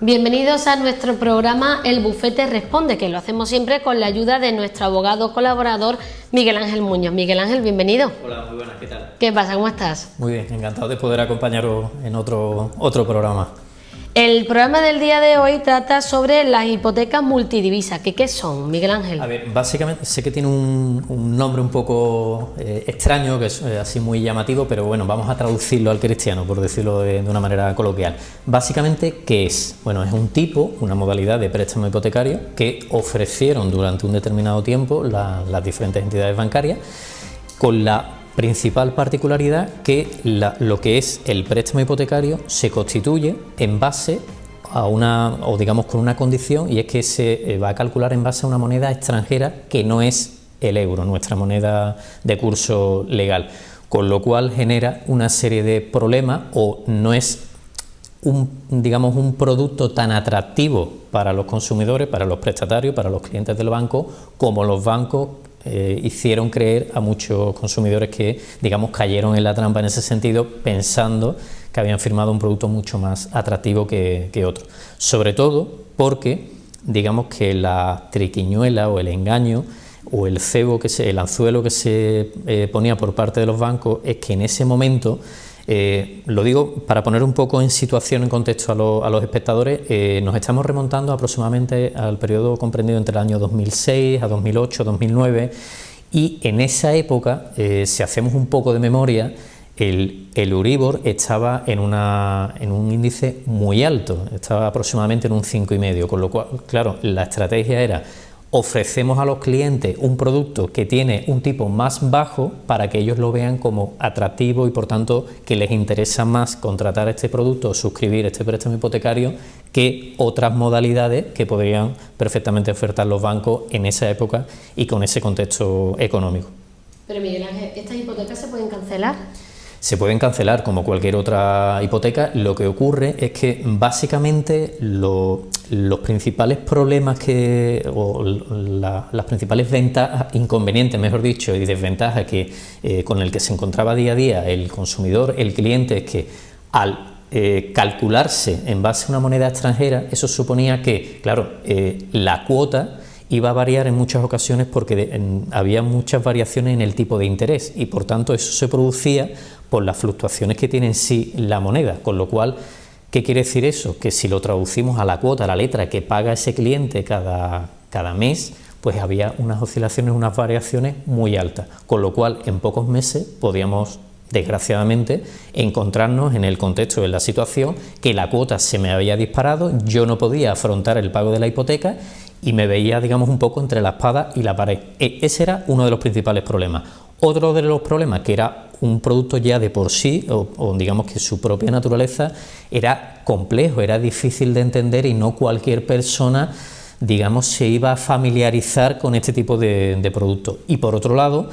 Bienvenidos a nuestro programa El Bufete Responde, que lo hacemos siempre con la ayuda de nuestro abogado colaborador Miguel Ángel Muñoz. Miguel Ángel, bienvenido. Hola, muy buenas, ¿qué tal? ¿Qué pasa? ¿Cómo estás? Muy bien, encantado de poder acompañaros en otro programa. El programa del día de hoy trata sobre las hipotecas multidivisas. ¿Qué son, Miguel Ángel? A ver, básicamente sé que tiene un nombre un poco extraño, que es así muy llamativo, pero bueno, vamos a traducirlo al cristiano, por decirlo de una manera coloquial. Básicamente, ¿qué es? Bueno, es un tipo, una modalidad de préstamo hipotecario que ofrecieron durante un determinado tiempo las diferentes entidades bancarias, con la principal particularidad que lo que es el préstamo hipotecario se constituye en base a o digamos con una condición, y es que se va a calcular en base a una moneda extranjera que no es el euro, nuestra moneda de curso legal, con lo cual genera una serie de problemas, o no es digamos un producto tan atractivo para los consumidores, para los prestatarios, para los clientes del banco, como los bancos hicieron creer a muchos consumidores que, digamos, cayeron en la trampa en ese sentido, pensando que habían firmado un producto mucho más atractivo que otro. Sobre todo porque, digamos, que la triquiñuela o el engaño o el cebo, el anzuelo que se ponía por parte de los bancos, es que en ese momento, lo digo para poner un poco en situación, en contexto a los espectadores, nos estamos remontando aproximadamente al periodo comprendido entre el año 2006 a 2008, 2009, y en esa época, si hacemos un poco de memoria, el Euribor estaba en un índice muy alto, estaba aproximadamente en un 5,5, con lo cual, claro, la estrategia era: ofrecemos a los clientes un producto que tiene un tipo más bajo para que ellos lo vean como atractivo y por tanto que les interesa más contratar este producto o suscribir este préstamo hipotecario que otras modalidades que podrían perfectamente ofertar los bancos en esa época y con ese contexto económico. Pero Miguel Ángel, ¿estas hipotecas se pueden cancelar? Se pueden cancelar como cualquier otra hipoteca. Lo que ocurre es que básicamente los principales problemas las principales inconvenientes, mejor dicho, y desventajas con el que se encontraba día a día el consumidor, el cliente, es que al calcularse en base a una moneda extranjera, eso suponía que, claro, la cuota iba a variar en muchas ocasiones porque había muchas variaciones en el tipo de interés, y por tanto eso se producía por las fluctuaciones que tiene en sí la moneda, con lo cual, ¿qué quiere decir eso? Que si lo traducimos a la cuota, a la letra que paga ese cliente cada mes, pues había unas oscilaciones, unas variaciones muy altas, con lo cual en pocos meses podíamos, desgraciadamente, encontrarnos en el contexto de la situación que la cuota se me había disparado, yo no podía afrontar el pago de la hipoteca y me veía, digamos, un poco entre la espada y la pared. Ese era uno de los principales problemas. Otro de los problemas, que era un producto ya de por sí, o digamos que su propia naturaleza era complejo, era difícil de entender, y no cualquier persona, digamos, se iba a familiarizar con este tipo de productos. Y por otro lado,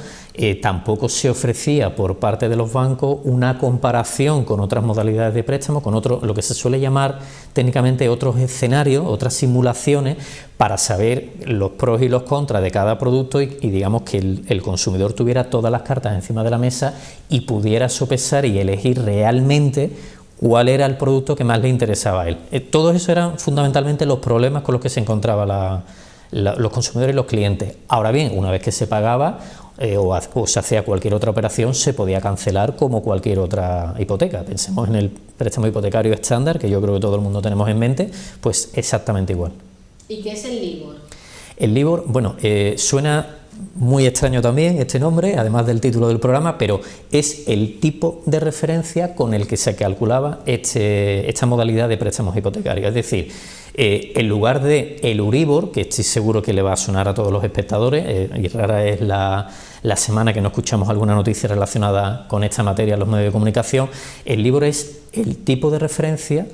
tampoco se ofrecía por parte de los bancos una comparación con otras modalidades de préstamo, con lo que se suele llamar técnicamente otros escenarios, otras simulaciones, para saber los pros y los contras de cada producto y digamos que el consumidor tuviera todas las cartas encima de la mesa y pudiera sopesar y elegir realmente cuál era el producto que más le interesaba a él. Todos esos eran fundamentalmente los problemas con los que se encontraban los consumidores y los clientes. Ahora bien, una vez que se pagaba o se hacía cualquier otra operación, se podía cancelar como cualquier otra hipoteca. Pensemos en el préstamo hipotecario estándar, que yo creo que todo el mundo tenemos en mente, pues exactamente igual. ¿Y qué es el LIBOR? El LIBOR, bueno, suena muy extraño también este nombre, además del título del programa, pero es el tipo de referencia con el que se calculaba esta modalidad de préstamos hipotecarios. Es decir, en lugar de el Euribor, que estoy seguro que le va a sonar a todos los espectadores, y rara es la semana que no escuchamos alguna noticia relacionada con esta materia en los medios de comunicación, el LIBOR es el tipo de referencia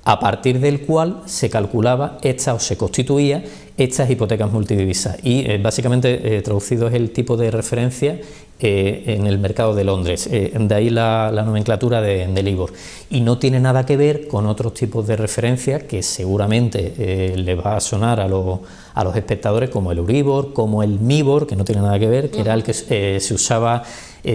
a partir del cual se calculaba se constituía estas hipotecas multidivisas, y básicamente traducido es el tipo de referencia en el mercado de Londres, de ahí la nomenclatura del LIBOR, y no tiene nada que ver con otros tipos de referencia que seguramente le va a sonar a los espectadores, como el Euribor, como el MIBOR, que no tiene nada que ver, que era el que se usaba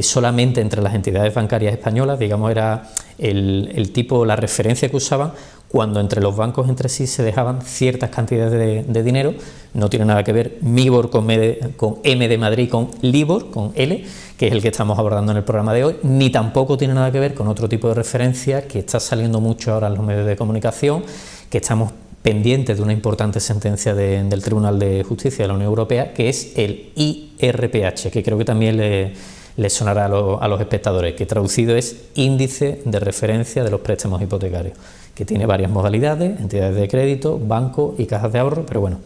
solamente entre las entidades bancarias españolas, digamos, era el tipo, la referencia que usaban cuando entre los bancos entre sí se dejaban ciertas cantidades de dinero. No tiene nada que ver MIBOR con M de Madrid, con LIBOR, con L, que es el que estamos abordando en el programa de hoy, ni tampoco tiene nada que ver con otro tipo de referencia que está saliendo mucho ahora en los medios de comunicación, que estamos pendientes de una importante sentencia del Tribunal de Justicia de la Unión Europea, que es el IRPH, que creo que también le sonará a los espectadores, que traducido es Índice de Referencia de los Préstamos Hipotecarios, que tiene varias modalidades, entidades de crédito, bancos y cajas de ahorro, pero bueno,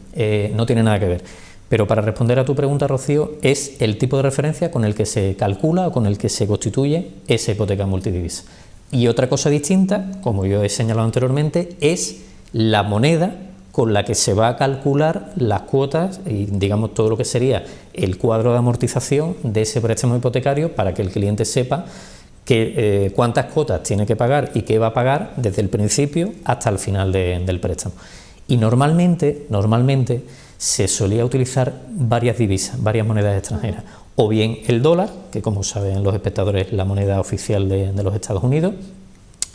no tiene nada que ver. Pero para responder a tu pregunta, Rocío, es el tipo de referencia con el que se calcula o con el que se constituye esa hipoteca multidivisa. Y otra cosa distinta, como yo he señalado anteriormente, es la moneda con la que se va a calcular las cuotas y, digamos, todo lo que sería el cuadro de amortización de ese préstamo hipotecario, para que el cliente sepa cuántas cuotas tiene que pagar y qué va a pagar desde el principio hasta el final del préstamo. Y normalmente se solía utilizar varias divisas, varias monedas extranjeras, o bien el dólar, que como saben los espectadores es la moneda oficial de los Estados Unidos.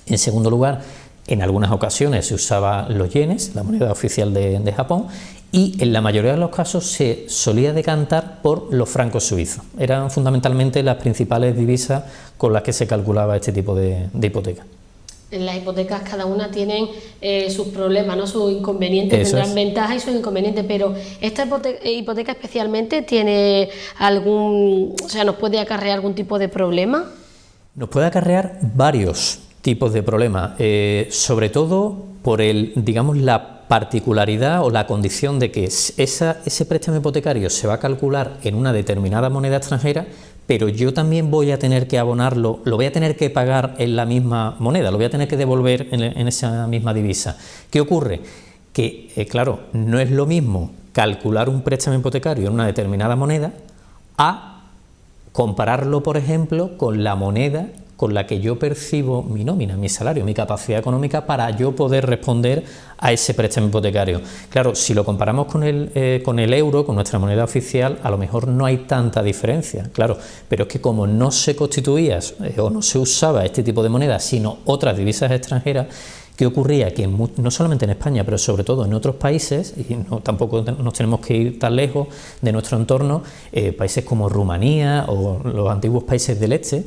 En segundo lugar, en algunas ocasiones se usaba los yenes, la moneda oficial de Japón, y en la mayoría de los casos se solía decantar por los francos suizos. Eran fundamentalmente las principales divisas con las que se calculaba este tipo de hipoteca. En las hipotecas cada una tienen sus problemas, ¿no? Sus inconvenientes, tendrán ventajas y sus inconvenientes, pero esta hipoteca especialmente tiene ¿nos puede acarrear algún tipo de problema? Nos puede acarrear varios tipos de problemas, sobre todo por la particularidad o la condición de que ese préstamo hipotecario se va a calcular en una determinada moneda extranjera, pero yo también voy a tener que abonarlo, lo voy a tener que pagar en la misma moneda, lo voy a tener que devolver en esa misma divisa. ¿Qué ocurre? Que, claro, no es lo mismo calcular un préstamo hipotecario en una determinada moneda a compararlo, por ejemplo, con la moneda con la que yo percibo mi nómina, mi salario, mi capacidad económica para yo poder responder a ese préstamo hipotecario. Claro, si lo comparamos con el euro, con nuestra moneda oficial, a lo mejor no hay tanta diferencia, claro, pero es que como no se constituía o no se usaba este tipo de moneda, sino otras divisas extranjeras, ¿qué ocurría? Que no solamente en España, pero sobre todo en otros países, y tampoco nos tenemos que ir tan lejos de nuestro entorno, países como Rumanía o los antiguos países del este,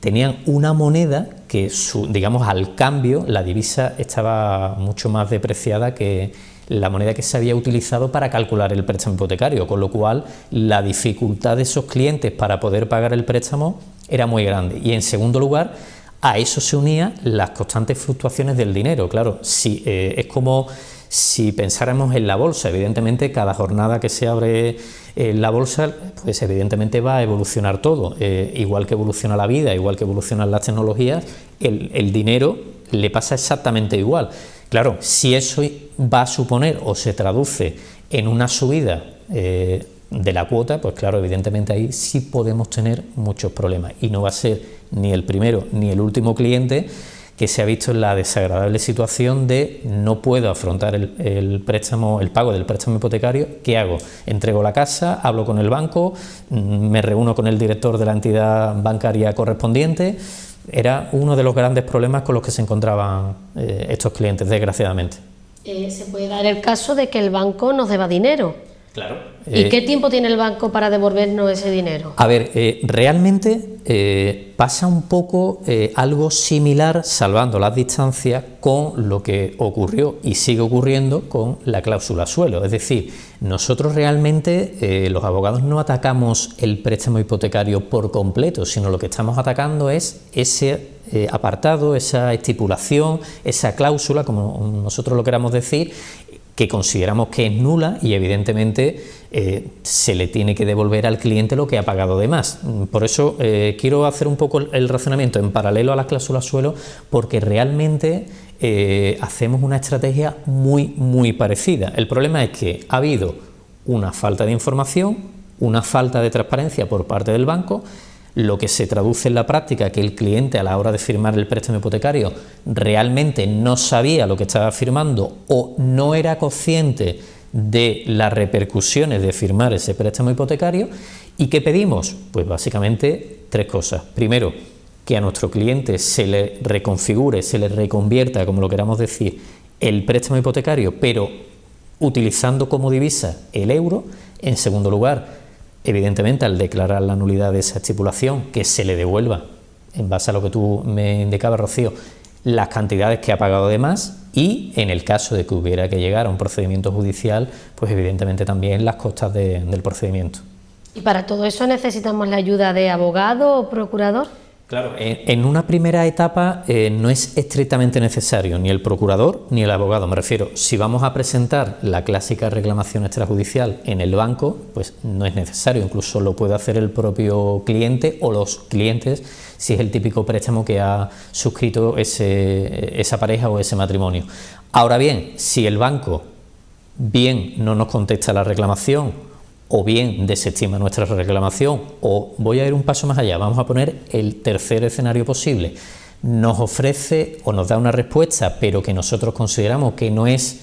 tenían una moneda que, digamos, al cambio, la divisa estaba mucho más depreciada que la moneda que se había utilizado para calcular el préstamo hipotecario, con lo cual la dificultad de esos clientes para poder pagar el préstamo era muy grande. Y en segundo lugar, a eso se unían las constantes fluctuaciones del dinero. Claro, es como si pensáramos en la bolsa. Evidentemente, cada jornada que se abre la bolsa, pues evidentemente va a evolucionar todo. Igual que evoluciona la vida, igual que evolucionan las tecnologías, el dinero le pasa exactamente igual. Claro, si eso va a suponer o se traduce en una subida de la cuota, pues claro, evidentemente ahí sí podemos tener muchos problemas, y no va a ser ni el primero ni el último cliente que se ha visto en la desagradable situación de no puedo afrontar el pago del préstamo hipotecario. ¿Qué hago? Entrego la casa, hablo con el banco, me reúno con el director de la entidad bancaria correspondiente. Era uno de los grandes problemas con los que se encontraban estos clientes, desgraciadamente. Se puede dar el caso de que el banco nos deba dinero. Claro. ¿Y qué tiempo tiene el banco para devolvernos ese dinero? A ver, realmente pasa un poco algo similar, salvando las distancias, con lo que ocurrió y sigue ocurriendo con la cláusula suelo. Es decir, nosotros realmente, los abogados, no atacamos el préstamo hipotecario por completo, sino lo que estamos atacando es ese apartado, esa estipulación, esa cláusula, como nosotros lo queramos decir, que consideramos que es nula, y evidentemente se le tiene que devolver al cliente lo que ha pagado de más. Por eso quiero hacer un poco el razonamiento en paralelo a las cláusulas suelo, porque realmente hacemos una estrategia muy parecida. El problema es que ha habido una falta de información, una falta de transparencia por parte del banco, lo que se traduce en la práctica que el cliente, a la hora de firmar el préstamo hipotecario, realmente no sabía lo que estaba firmando o no era consciente de las repercusiones de firmar ese préstamo hipotecario, ¿Y qué pedimos? Pues básicamente 3 cosas. Primero, que a nuestro cliente se le reconfigure, se le reconvierta, como lo queramos decir, el préstamo hipotecario, pero utilizando como divisa el euro. En segundo lugar, evidentemente, al declarar la nulidad de esa estipulación, que se le devuelva, en base a lo que tú me indicabas, Rocío, las cantidades que ha pagado de más, y en el caso de que hubiera que llegar a un procedimiento judicial, pues evidentemente también las costas del procedimiento. ¿Y para todo eso necesitamos la ayuda de abogado o procurador? Claro, en una primera etapa no es estrictamente necesario ni el procurador ni el abogado. Me refiero, si vamos a presentar la clásica reclamación extrajudicial en el banco, pues no es necesario, incluso lo puede hacer el propio cliente o los clientes, si es el típico préstamo que ha suscrito esa pareja o ese matrimonio. Ahora bien, si el banco bien no nos contesta la reclamación, o bien desestima nuestra reclamación, o voy a ir un paso más allá, vamos a poner el tercer escenario posible, nos ofrece o nos da una respuesta, pero que nosotros consideramos que no es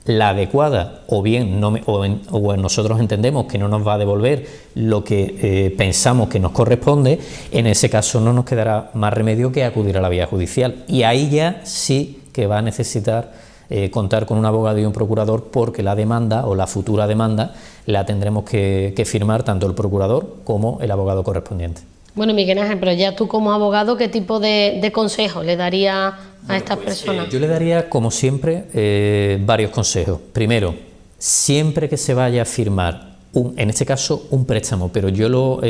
la adecuada, o bien nosotros entendemos que no nos va a devolver lo que pensamos que nos corresponde, en ese caso no nos quedará más remedio que acudir a la vía judicial, y ahí ya sí que va a necesitar contar con un abogado y un procurador, porque la demanda o la futura demanda la tendremos que firmar tanto el procurador como el abogado correspondiente. Bueno, Miguel Ángel, pero ya tú como abogado, ¿qué tipo de consejos le darías a estas personas? Yo le daría, como siempre, varios consejos. Primero, siempre que se vaya a firmar, en este caso un préstamo, pero yo lo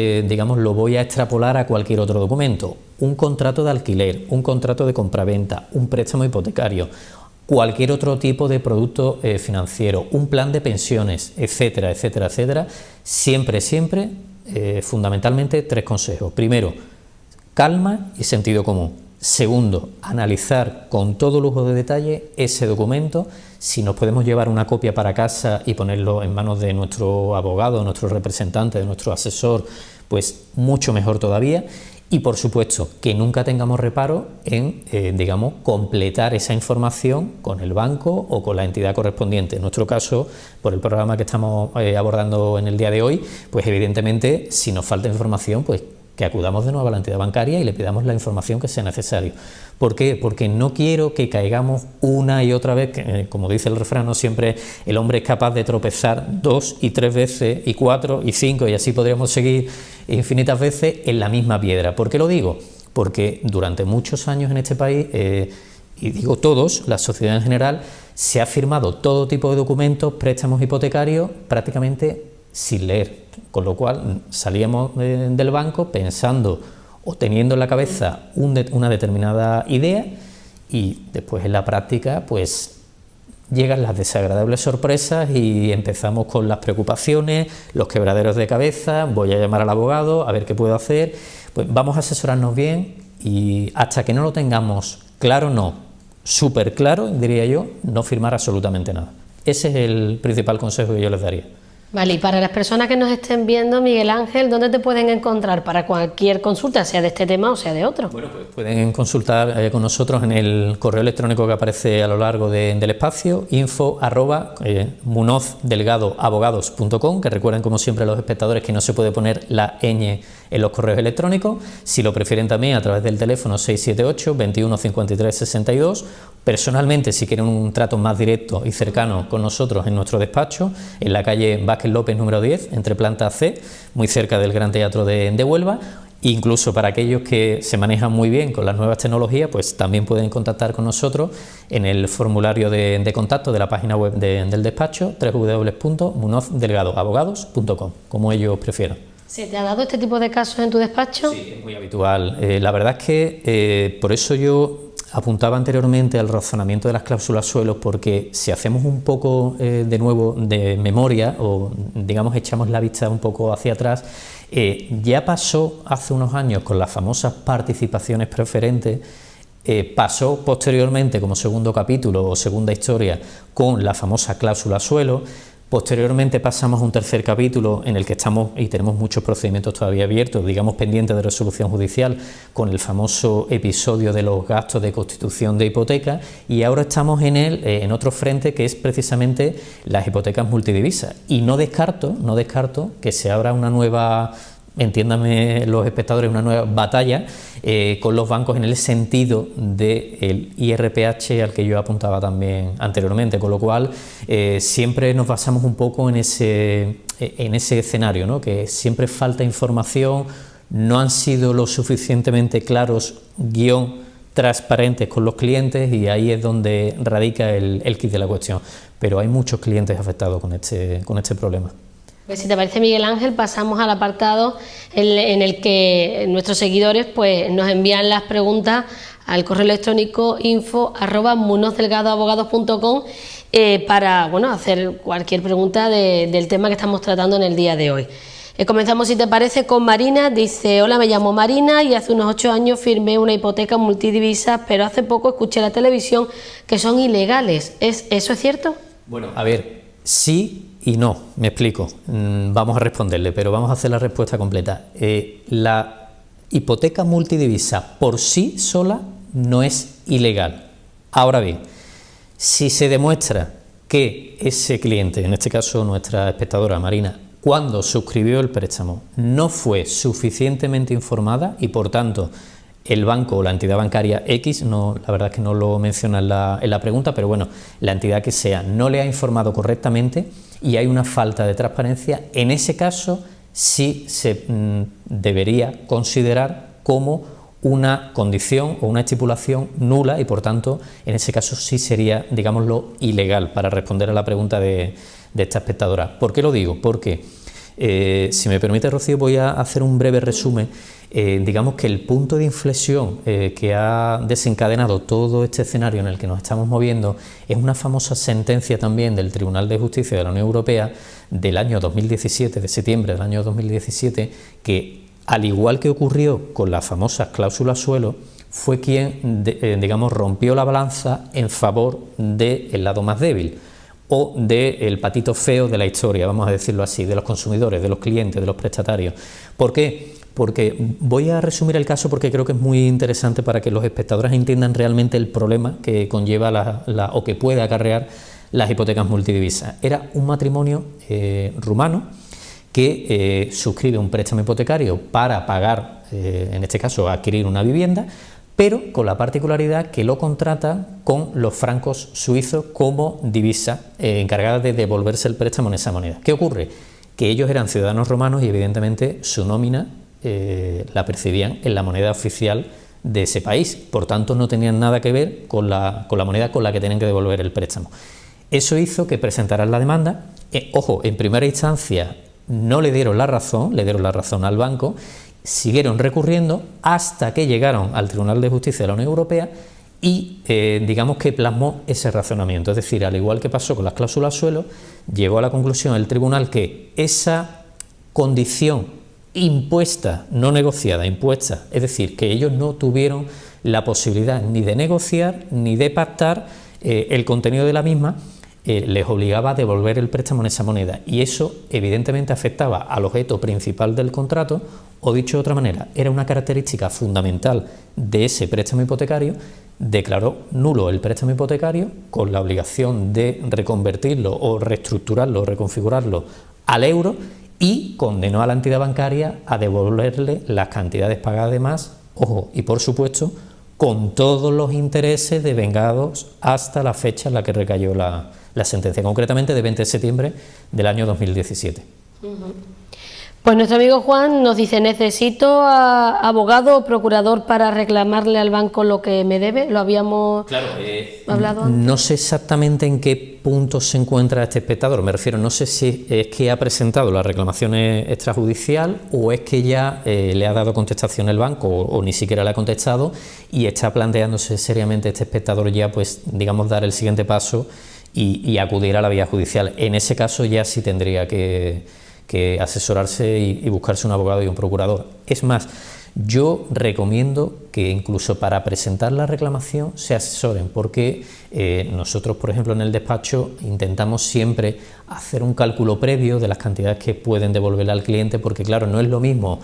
voy a extrapolar a cualquier otro documento, un contrato de alquiler, un contrato de compraventa, un préstamo hipotecario, cualquier otro tipo de producto financiero, un plan de pensiones, etcétera, etcétera, etcétera, siempre, fundamentalmente 3 consejos. Primero, calma y sentido común. Segundo, analizar con todo lujo de detalle ese documento. Si nos podemos llevar una copia para casa y ponerlo en manos de nuestro abogado, nuestro representante, de nuestro asesor, pues mucho mejor todavía. Y por supuesto que nunca tengamos reparo en, completar esa información con el banco o con la entidad correspondiente. En nuestro caso, por el programa que estamos abordando en el día de hoy, pues evidentemente si nos falta información, pues que acudamos de nuevo a la entidad bancaria y le pidamos la información que sea necesario. ¿Por qué? Porque no quiero que caigamos una y otra vez, que, como dice el refrán, no siempre el hombre es capaz de tropezar 2 y 3 veces, y 4 y 5, y así podríamos seguir infinitas veces en la misma piedra. ¿Por qué lo digo? Porque durante muchos años en este país, y digo todos, la sociedad en general, se ha firmado todo tipo de documentos, préstamos hipotecarios, prácticamente sin leer, con lo cual salíamos del banco pensando o teniendo en la cabeza una determinada idea, y después en la práctica pues llegan las desagradables sorpresas y empezamos con las preocupaciones, los quebraderos de cabeza, voy a llamar al abogado a ver qué puedo hacer. Pues vamos a asesorarnos bien, y hasta que no lo tengamos claro, súper claro, diría yo, no firmar absolutamente nada. Ese es el principal consejo que yo les daría. Vale, y para las personas que nos estén viendo, Miguel Ángel, ¿dónde te pueden encontrar para cualquier consulta, sea de este tema o sea de otro? Bueno, pues pueden consultar con nosotros en el correo electrónico que aparece a lo largo del espacio, info@munozdelgadoabogados.com, que recuerden como siempre los espectadores que no se puede poner la ñ en los correos electrónicos. Si lo prefieren también a través del teléfono 678 21 53 62. Personalmente, si quieren un trato más directo y cercano con nosotros, en nuestro despacho, en la calle Vázquez López número 10, entre planta C, muy cerca del Gran Teatro de Huelva. Incluso para aquellos que se manejan muy bien con las nuevas tecnologías, pues también pueden contactar con nosotros en el formulario de contacto de la página web del despacho, www.munozdelgadoabogados.com, como ellos prefieran. ¿Se te ha dado este tipo de casos en tu despacho? Sí, es muy habitual. La verdad es que por eso yo apuntaba anteriormente al razonamiento de las cláusulas suelos, porque si hacemos un poco de nuevo de memoria, o echamos la vista un poco hacia atrás, ya pasó hace unos años con las famosas participaciones preferentes, pasó posteriormente como segundo capítulo o segunda historia con la famosa cláusula suelo, Posteriormente pasamos a un tercer capítulo en el que estamos y tenemos muchos procedimientos todavía abiertos, digamos pendientes de resolución judicial, con el famoso episodio de los gastos de constitución de hipoteca, y ahora estamos en otro frente, que es precisamente las hipotecas multidivisas. Y no descarto que se abra una nueva, entiéndame los espectadores, una nueva batalla con los bancos en el sentido del IRPH al que yo apuntaba también anteriormente, con lo cual siempre nos basamos un poco en ese escenario, ¿no? Que siempre falta información, no han sido lo suficientemente claros, transparentes con los clientes, y ahí es donde radica el quid de la cuestión, pero hay muchos clientes afectados con este problema. Pues si te parece, Miguel Ángel, pasamos al apartado en el que nuestros seguidores pues nos envían las preguntas al correo electrónico info@munozdelgadoabogados.com para hacer cualquier pregunta del tema que estamos tratando en el día de hoy. Comenzamos, si te parece, con Marina. Dice: hola, me llamo Marina y hace unos 8 años firmé una hipoteca multidivisa, pero hace poco escuché en la televisión que son ilegales. ¿Eso es cierto? Bueno, a ver, sí y no, me explico. Vamos a responderle, pero vamos a hacer la respuesta completa. La hipoteca multidivisa por sí sola no es ilegal. Ahora bien, si se demuestra que ese cliente, en este caso nuestra espectadora Marina, cuando suscribió el préstamo no fue suficientemente informada y por tanto el banco o la entidad bancaria X, la verdad es que no lo menciona en la pregunta, pero bueno, la entidad que sea no le ha informado correctamente y hay una falta de transparencia, en ese caso sí se debería considerar como una condición o una estipulación nula y por tanto en ese caso sí sería, digámoslo, ilegal, para responder a la pregunta de esta espectadora. ¿Por qué lo digo? Porque, si me permite, Rocío, voy a hacer un breve resumen. Digamos que el punto de inflexión que ha desencadenado todo este escenario en el que nos estamos moviendo es una famosa sentencia también del Tribunal de Justicia de la Unión Europea del año 2017, de septiembre del año 2017, que, al igual que ocurrió con las famosas cláusulas suelo, fue quien, digamos, rompió la balanza en favor del lado más débil o del patito feo de la historia, vamos a decirlo así, de los consumidores, de los clientes, de los prestatarios. ¿Por qué? Porque voy a resumir el caso porque creo que es muy interesante para que los espectadores entiendan realmente el problema que conlleva o que puede acarrear las hipotecas multidivisas. Era un matrimonio rumano que suscribe un préstamo hipotecario para pagar, en este caso, adquirir una vivienda, pero con la particularidad que lo contrata con los francos suizos como divisa encargada de devolverse el préstamo en esa moneda. ¿Qué ocurre? Que ellos eran ciudadanos romanos y evidentemente su nómina la percibían en la moneda oficial de ese país, por tanto no tenían nada que ver con la moneda con la que tenían que devolver el préstamo. Eso hizo que presentaran la demanda. Ojo, en primera instancia no le dieron la razón al banco, siguieron recurriendo hasta que llegaron al Tribunal de Justicia de la Unión Europea y digamos que plasmó ese razonamiento, es decir, al igual que pasó con las cláusulas suelo, llegó a la conclusión el tribunal que esa condición impuesta, no negociada, impuesta, es decir, que ellos no tuvieron la posibilidad ni de negociar ni de pactar el contenido de la misma, les obligaba a devolver el préstamo en esa moneda, y eso evidentemente afectaba al objeto principal del contrato, o dicho de otra manera, era una característica fundamental de ese préstamo hipotecario. Declaró nulo el préstamo hipotecario con la obligación de reconvertirlo o reestructurarlo o reconfigurarlo al euro y condenó a la entidad bancaria a devolverle las cantidades pagadas de más, ojo, y por supuesto con todos los intereses devengados hasta la fecha en la que recayó la sentencia, concretamente de 20 de septiembre del año 2017. Pues nuestro amigo Juan nos dice: necesito abogado o procurador para reclamarle al banco lo que me debe. Lo habíamos hablado antes. No sé exactamente en qué punto se encuentra este espectador, me refiero, no sé si es que ha presentado la reclamación extrajudicial o es que ya le ha dado contestación el banco o ni siquiera le ha contestado y está planteándose seriamente este espectador ya, pues digamos, dar el siguiente paso y acudir a la vía judicial. En ese caso ya sí tendría que asesorarse y buscarse un abogado y un procurador. Es más, yo recomiendo que incluso para presentar la reclamación se asesoren, porque nosotros, por ejemplo, en el despacho intentamos siempre hacer un cálculo previo de las cantidades que pueden devolverle al cliente, porque claro, no es lo mismo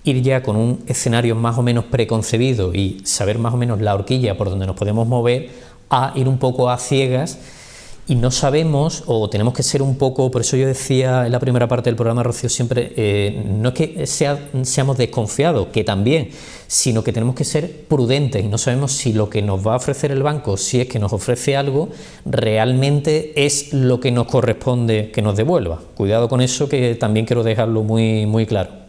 ir ya con un escenario más o menos preconcebido y saber más o menos la horquilla por donde nos podemos mover, a ir un poco a ciegas y no sabemos, o tenemos que ser un poco, por eso yo decía en la primera parte del programa, Rocío, siempre, no es que seamos desconfiados, que también, sino que tenemos que ser prudentes y no sabemos si lo que nos va a ofrecer el banco, si es que nos ofrece algo, realmente es lo que nos corresponde que nos devuelva. Cuidado con eso, que también quiero dejarlo muy, muy claro.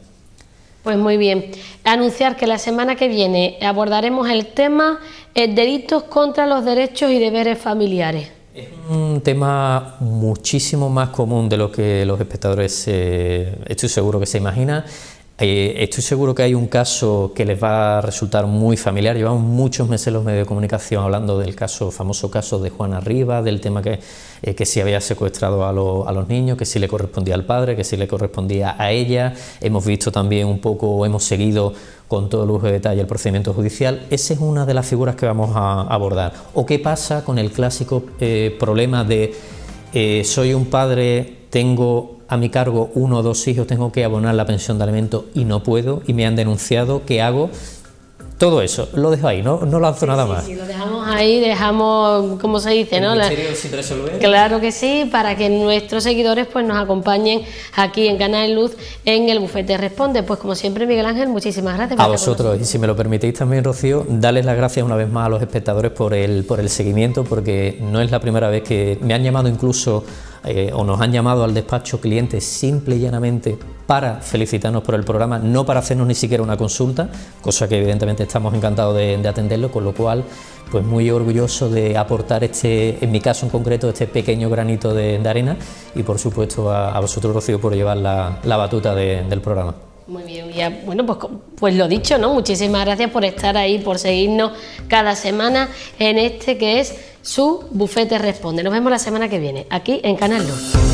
Pues muy bien, anunciar que la semana que viene abordaremos el tema delitos contra los derechos y deberes familiares. Es un tema muchísimo más común de lo que los espectadores estoy seguro que se imaginan. Estoy seguro que hay un caso que les va a resultar muy familiar. Llevamos muchos meses en los medios de comunicación hablando del famoso caso de Juana Rivas, del tema que si había secuestrado a los niños, que si le correspondía al padre, que si le correspondía a ella. Hemos visto también un poco, hemos seguido con todo lujo de detalle el procedimiento judicial. Esa es una de las figuras que vamos a abordar. ¿O qué pasa con el clásico problema de soy un padre, tengo a mi cargo 1 o 2 hijos, tengo que abonar la pensión de alimentos y no puedo, y me han denunciado, ¿qué hago? Todo eso, lo dejo ahí, no lanzo nada más. Sí, lo dejamos ahí, dejamos, ¿cómo se dice? ¿El misterio sin resolver? Claro que sí, para que nuestros seguidores pues nos acompañen aquí en Canal Luz en el Bufete Responde. Pues como siempre, Miguel Ángel, muchísimas gracias. A vosotros, y si me lo permitéis también, Rocío, darles las gracias una vez más a los espectadores por el seguimiento, porque no es la primera vez que me han llamado incluso o nos han llamado al despacho clientes simple y llanamente para felicitarnos por el programa, no para hacernos ni siquiera una consulta, cosa que evidentemente estamos encantados de atenderlo, con lo cual pues muy orgulloso de aportar en mi caso en concreto, este pequeño granito de arena, y por supuesto a vosotros, Rocío, por llevar la batuta del programa. Muy bien, ya, bueno, pues lo dicho, ¿no? Muchísimas gracias por estar ahí, por seguirnos cada semana en este que es su Bufete Responde. Nos vemos la semana que viene, aquí en Canal Luz.